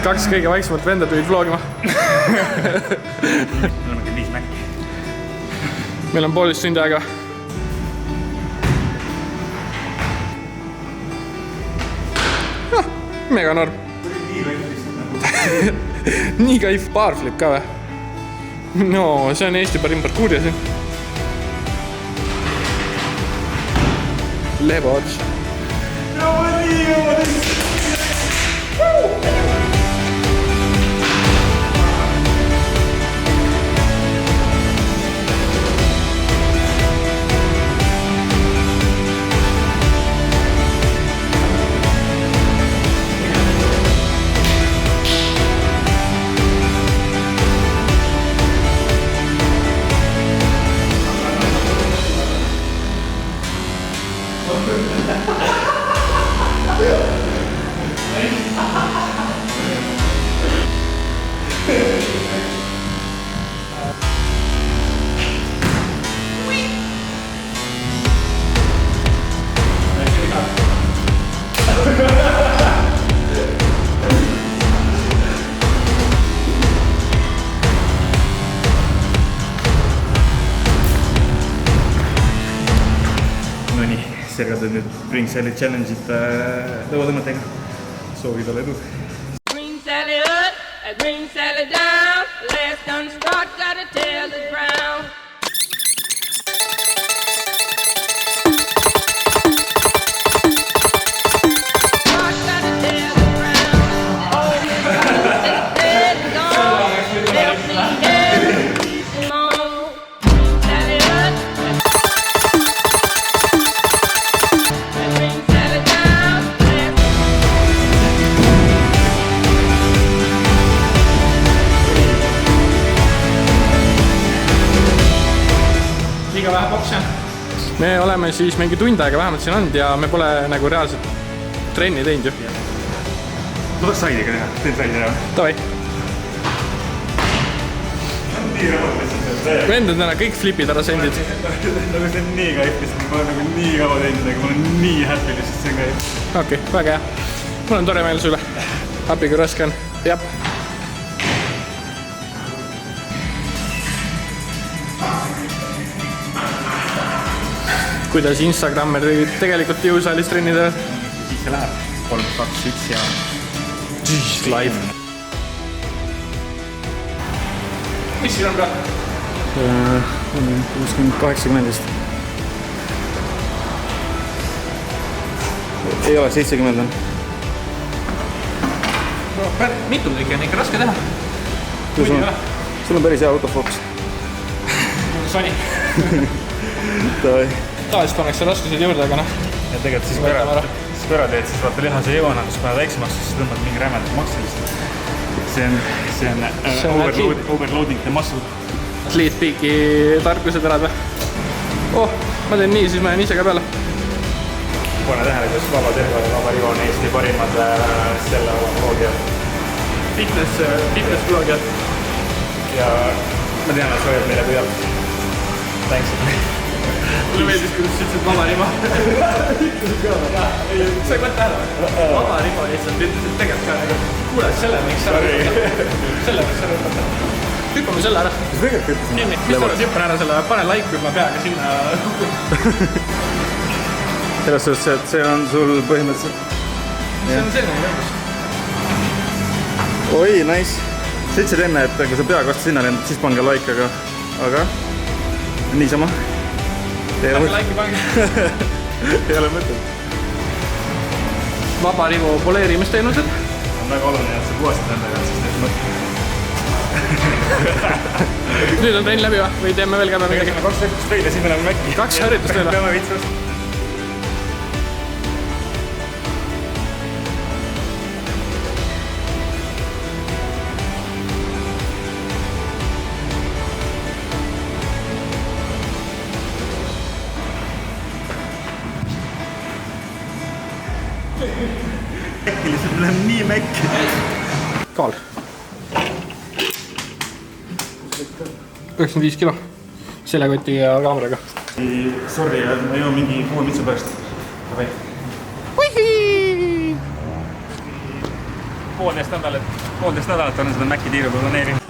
Kaks kõige vaiksemat venda tulid vlogima. Meil on küll 5 mäkki. Meil on 1,5 tundi aega. Mega norm. Nii kaif baarflip ka või? No, see on Eesti parim parkuurja siin. Lebots. Sellega teed nüüd Bring Sally Challenge'it lõuatõmmetega. Soovi talle edu. Bring Sally up, bring Sally down. Let's done start, gotta tell the ground. Me oleme siis mingi tund aega vähemalt siin olnud ja me pole nagu reaalselt trenni teinud ju. Ma tahaks saidiga teha, teen saidi ära. Tavai. Nii rõõm lihtsalt. Vendad täna kõik flipid ära sendid. Nagu see on nii kaif lihtsalt, ma olen nagu nii kaua teinud, aga ma olen nii happy lihtsalt, see on kaif. Okei, väga hea. Mul on tore meel sulle. Happy kui raske on. Jab. Kuidas Instagrammer tegelikult jõusaalis trenni teevad? Siis see läheb 3, 2, 1 ja... Jeez, live. Mis siin on ka? 60-80 vist. Ei ole, 70 on. Mitu tükki on ikka raske teha? Sul on päris hea autofookus. Sony. Tavaliselt pannakse raskused juurde, aga noh. Ja tegelikult siis kui ära teed, siis vaata lihase jõuana, kus paned väiksemaks, siis tõmbad mingi rämedalt maksilist. See on overloading the muscle. Atleetpiiki tarkused elad või? Oh, ma teen nii, siis ma jään ise ka peale. Pane tähele, kuidas Vaba Terve ja Vaba Rivo on Eesti parimad selle vloogijad. Fitness-vloogijad. Ja ma tean, et Royal meile püüab. Thanks. Mulle meeldis, kuidas sa ütlesid Vaba Rivo. Sa ei mõtle ära. Vaba Rivo lihtsalt ütlesid tegelikult ka nagu, kuule, selle võiks ära võtta. Hüppame selle ära. Mis tegelikult ütlesin? Nii, mis sa oled, hüppan ära selle, pane like, kui ma peaga sinna kukun. Selles suhtes, et see on sul põhimõtteliselt... See on see nagu lõpus. Oi, nice. Sa ütlesid enne, et kui sa peaga vastu sinna lendad, siis pange like, aga niisama. Pange like'i pange. Ei ole mõtet. Vaba Rivo poleerimisteenused. On väga oluline, et sa puhastad endaga, siis need mõtled. Nüüd on trenn läbi või teeme veel käime midagi? 2 harjutust veel ja siis me läheme mäkki. 2 harjutust veel? Peame vitsust. Äkki lihtsalt läheb nii mäkki. Kaal. 95 kilo. Seljakoti ja kaameraga. Sorry, ma jõuan mingi 6 mitsu pärast. poolteist nädalat olen seda Maci tiiru planeerinud.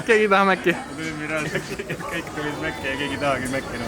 keegi ei taha Maci. Kõik tulid Maci ja keegi ei tahagi Maci.